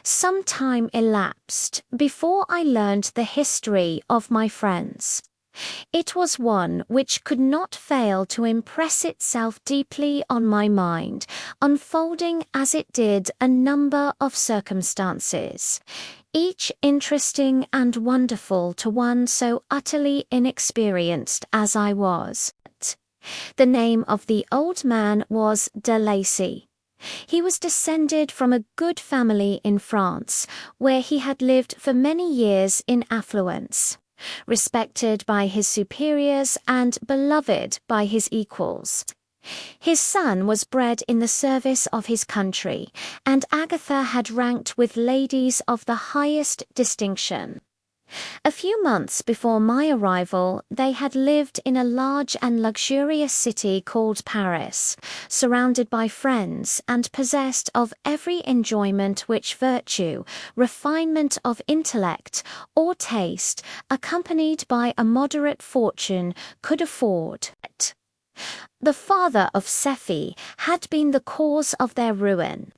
Some time elapsed before I learned the history of my friends. It was one which could not fail to impress itself deeply on my mind, unfolding as it did a number of circumstances, each interesting and wonderful to one so utterly inexperienced as I was. The name of the old man was de Lacy. He was descended from a good family in France, where he had lived for many years in affluence, respected by his superiors and beloved by his equals. His son was bred in the service of his country, and Agatha had ranked with ladies of the highest distinction. A few months before my arrival, they had lived in a large and luxurious city called Paris, surrounded by friends and possessed of every enjoyment which virtue, refinement of intellect, or taste, accompanied by a moderate fortune, could afford. The father of Safie had been the cause of their ruin.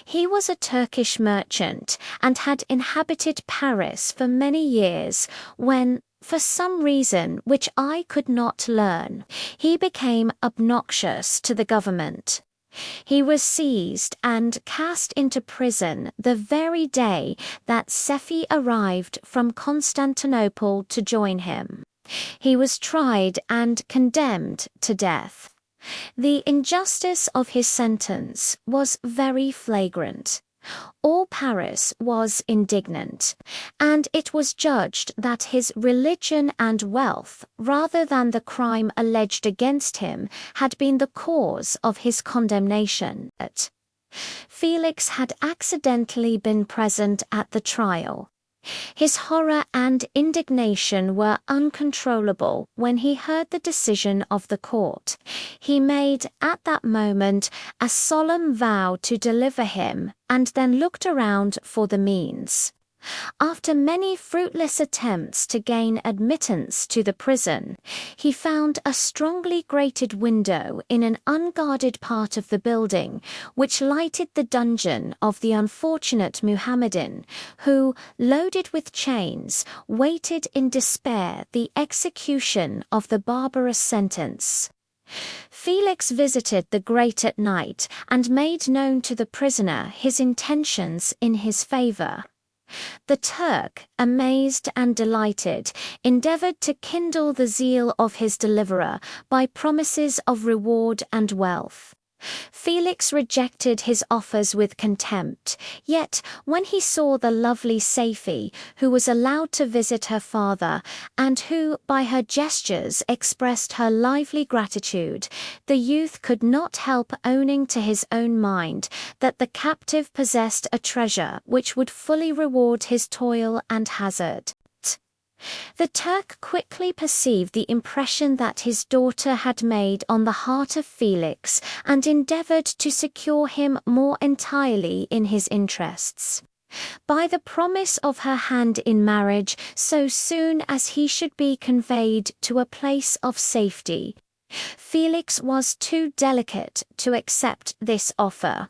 He was a Turkish merchant and had inhabited Paris for many years when, for some reason which I could not learn, he became obnoxious to the government. He was seized and cast into prison the very day that Safie arrived from Constantinople to join him. He was tried and condemned to death. The injustice of his sentence was very flagrant. All Paris was indignant, and it was judged that his religion and wealth, rather than the crime alleged against him, had been the cause of his condemnation. Felix had accidentally been present at the trial. His horror and indignation were uncontrollable when he heard the decision of the court. He made, at that moment, a solemn vow to deliver him, and then looked around for the means. After many fruitless attempts to gain admittance to the prison, he found a strongly grated window in an unguarded part of the building, which lighted the dungeon of the unfortunate Mohammedan, who, loaded with chains, waited in despair the execution of the barbarous sentence. Felix visited the grate at night and made known to the prisoner his intentions in his favor. The Turk, amazed and delighted, endeavored to kindle the zeal of his deliverer by promises of reward and wealth. Felix rejected his offers with contempt, yet when he saw the lovely Safie, who was allowed to visit her father, and who, by her gestures, expressed her lively gratitude, the youth could not help owning to his own mind that the captive possessed a treasure which would fully reward his toil and hazard. The Turk quickly perceived the impression that his daughter had made on the heart of Felix and endeavored to secure him more entirely in his interests. By the promise of her hand in marriage so soon as he should be conveyed to a place of safety, Felix was too delicate to accept this offer.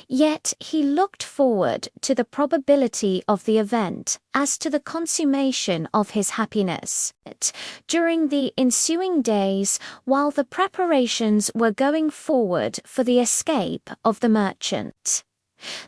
Yet he looked forward to the probability of the event as to the consummation of his happiness. During the ensuing days, while the preparations were going forward for the escape of the merchant,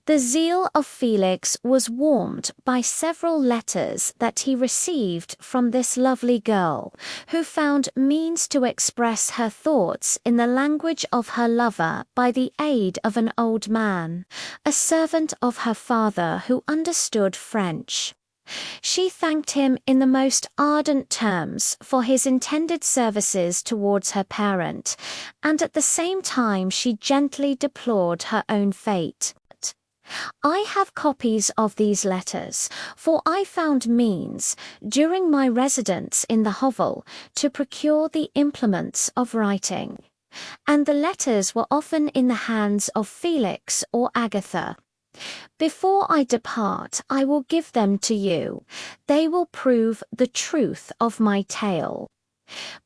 the zeal of Felix was warmed by several letters that he received from this lovely girl, who found means to express her thoughts in the language of her lover by the aid of an old man, a servant of her father who understood French. She thanked him in the most ardent terms for his intended services towards her parent, and at the same time she gently deplored her own fate. I have copies of these letters, for I found means, during my residence in the hovel, to procure the implements of writing, and the letters were often in the hands of Felix or Agatha. Before I depart, I will give them to you. They will prove the truth of my tale.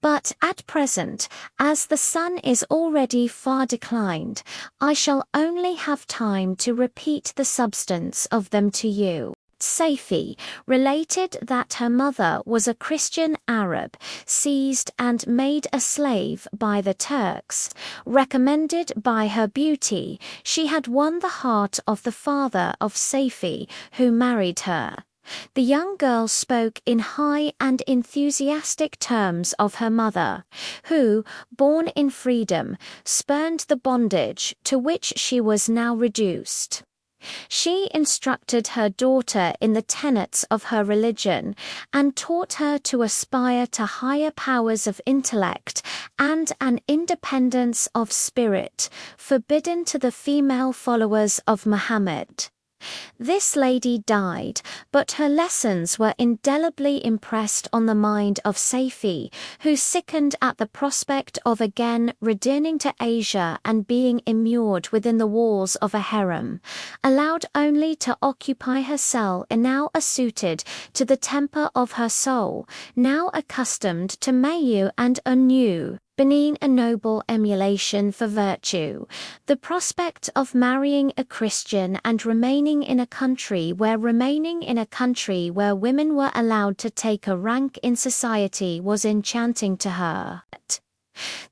But at present, as the sun is already far declined, I shall only have time to repeat the substance of them to you. Safie related that her mother was a Christian Arab, seized and made a slave by the Turks. Recommended by her beauty, she had won the heart of the father of Safie, who married her. The young girl spoke in high and enthusiastic terms of her mother, who, born in freedom, spurned the bondage to which she was now reduced. She instructed her daughter in the tenets of her religion and taught her to aspire to higher powers of intellect and an independence of spirit forbidden to the female followers of Muhammad. This lady died, but her lessons were indelibly impressed on the mind of Safie, who sickened at the prospect of again returning to Asia and being immured within the walls of a harem, allowed only to occupy her cell and now suited to the temper of her soul, now accustomed to mayu and anew. Beneath a noble emulation for virtue, the prospect of marrying a Christian and remaining in a country where women were allowed to take a rank in society was enchanting to her.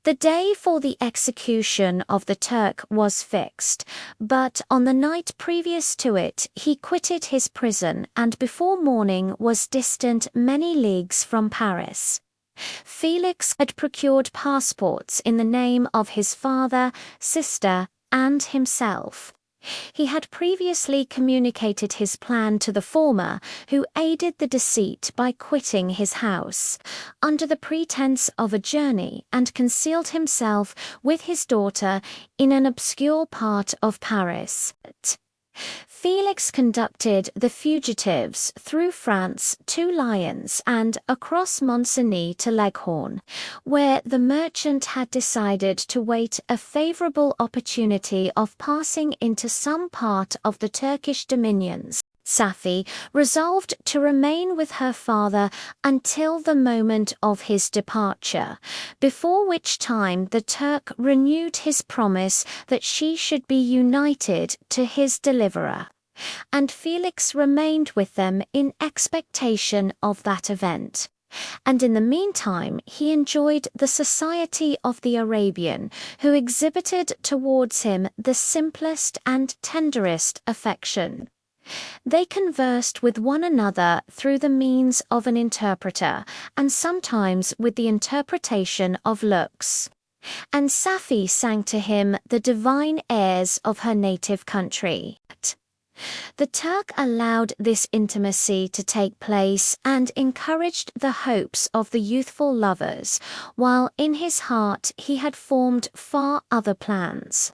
The day for the execution of the Turk was fixed, but on the night previous to it he quitted his prison and before morning was distant many leagues from Paris. Felix had procured passports in the name of his father, sister, and himself. He had previously communicated his plan to the former, who aided the deceit by quitting his house, under the pretense of a journey, and concealed himself with his daughter in an obscure part of Paris. Felix conducted the fugitives through France to Lyons and across Mont-Cenis to Leghorn, where the merchant had decided to wait a favorable opportunity of passing into some part of the Turkish dominions. Safie resolved to remain with her father until the moment of his departure, before which time the Turk renewed his promise that she should be united to his deliverer, and Felix remained with them in expectation of that event. And in the meantime he enjoyed the society of the Arabian, who exhibited towards him the simplest and tenderest affection. They conversed with one another through the means of an interpreter, and sometimes with the interpretation of looks. And Safie sang to him the divine airs of her native country. The Turk allowed this intimacy to take place and encouraged the hopes of the youthful lovers, while in his heart he had formed far other plans.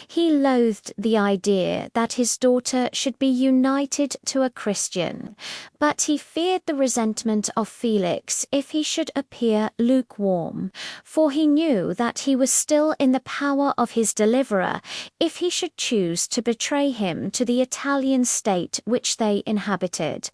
He loathed the idea that his daughter should be united to a Christian, but he feared the resentment of Felix if he should appear lukewarm, for he knew that he was still in the power of his deliverer if he should choose to betray him to the Italian state which they inhabited.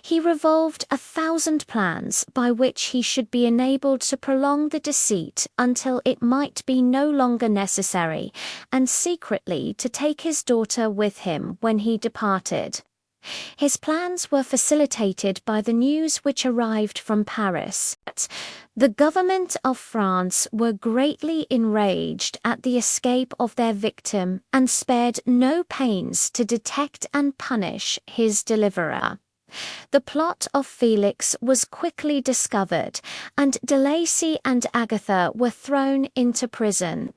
He revolved 1,000 plans by which he should be enabled to prolong the deceit until it might be no longer necessary, and secretly to take his daughter with him when he departed. His plans were facilitated by the news which arrived from Paris. The government of France were greatly enraged at the escape of their victim and spared no pains to detect and punish his deliverer. The plot of Felix was quickly discovered, and Lacey and Agatha were thrown into prison.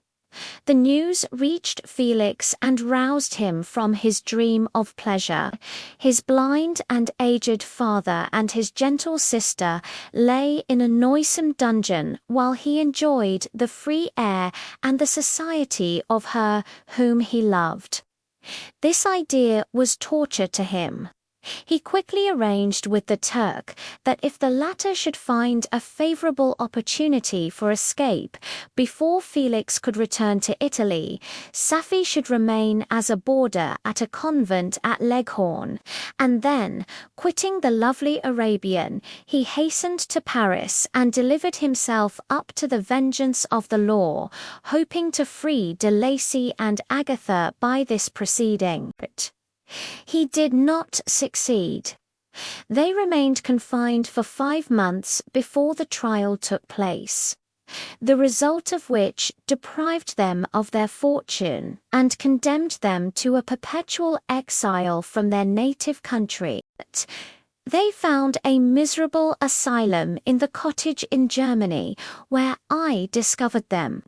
The news reached Felix and roused him from his dream of pleasure. His blind and aged father and his gentle sister lay in a noisome dungeon while he enjoyed the free air and the society of her whom he loved. This idea was torture to him. He quickly arranged with the Turk that if the latter should find a favorable opportunity for escape before Felix could return to Italy, Safie should remain as a boarder at a convent at Leghorn, and then, quitting the lovely Arabian, he hastened to Paris and delivered himself up to the vengeance of the law, hoping to free de Lacy and Agatha by this proceeding. He did not succeed. They remained confined for 5 months before the trial took place, the result of which deprived them of their fortune and condemned them to a perpetual exile from their native country. They found a miserable asylum in the cottage in Germany, where I discovered them.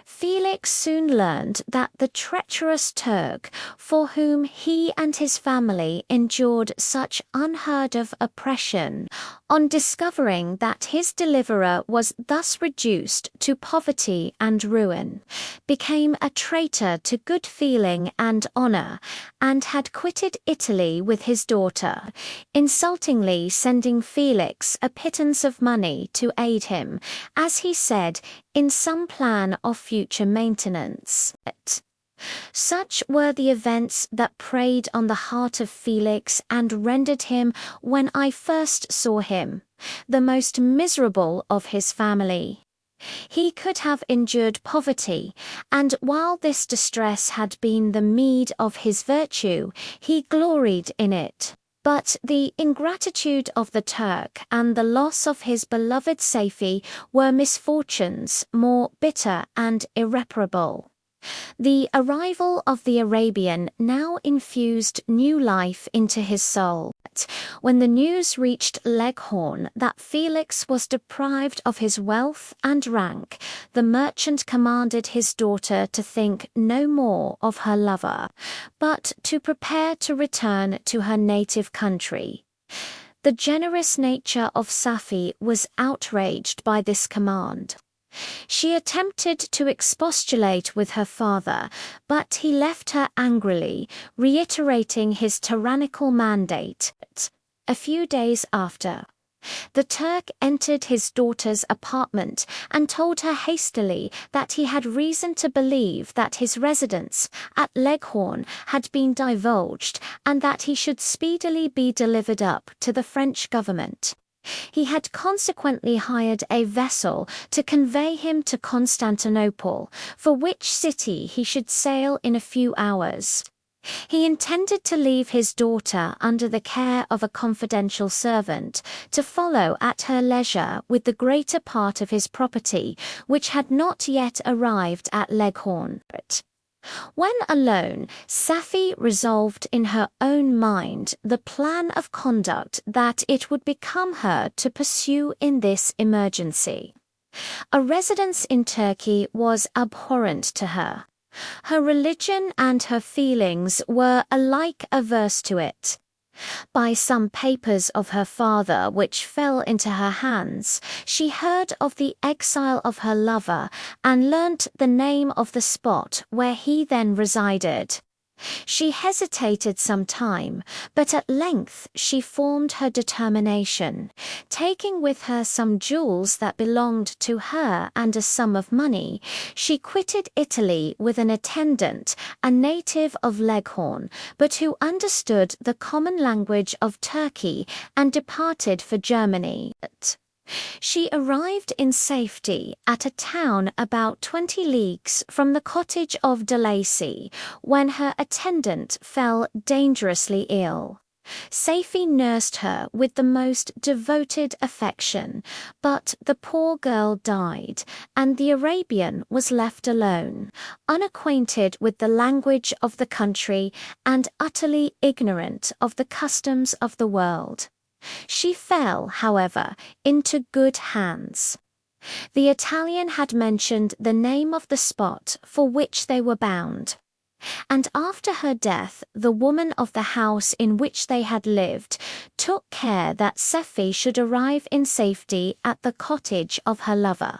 Felix soon learned that the treacherous Turk, for whom he and his family endured such unheard-of oppression, on discovering that his deliverer was thus reduced to poverty and ruin, became a traitor to good feeling and honor, and had quitted Italy with his daughter, insultingly sending Felix a pittance of money to aid him, as he said, in some plan of future maintenance. Such were the events that preyed on the heart of Felix and rendered him, when I first saw him, the most miserable of his family. He could have endured poverty, and while this distress had been the meed of his virtue, he gloried in it. But the ingratitude of the Turk and the loss of his beloved Safie were misfortunes more bitter and irreparable. The arrival of the Arabian now infused new life into his soul. When the news reached Leghorn that Felix was deprived of his wealth and rank, the merchant commanded his daughter to think no more of her lover, but to prepare to return to her native country. The generous nature of Safie was outraged by this command. She attempted to expostulate with her father, but he left her angrily, reiterating his tyrannical mandate. A few days after, the Turk entered his daughter's apartment and told her hastily that he had reason to believe that his residence at Leghorn had been divulged and that he should speedily be delivered up to the French government. He had consequently hired a vessel to convey him to Constantinople, for which city he should sail in a few hours. He intended to leave his daughter under the care of a confidential servant, to follow at her leisure with the greater part of his property, which had not yet arrived at Leghorn. When alone, Safie resolved in her own mind the plan of conduct that it would become her to pursue in this emergency. A residence in Turkey was abhorrent to her. Her religion and her feelings were alike averse to it. By some papers of her father which fell into her hands, she heard of the exile of her lover and learnt the name of the spot where he then resided. She hesitated some time, but at length she formed her determination. Taking with her some jewels that belonged to her and a sum of money, she quitted Italy with an attendant, a native of Leghorn, but who understood the common language of Turkey, and departed for Germany. She arrived in safety at a town about 20 leagues from the cottage of de Lacy, when her attendant fell dangerously ill. Safie nursed her with the most devoted affection, but the poor girl died, and the Arabian was left alone, unacquainted with the language of the country and utterly ignorant of the customs of the world. She fell, however, into good hands. The Italian had mentioned the name of the spot for which they were bound, and after her death the woman of the house in which they had lived took care that Safie should arrive in safety at the cottage of her lover.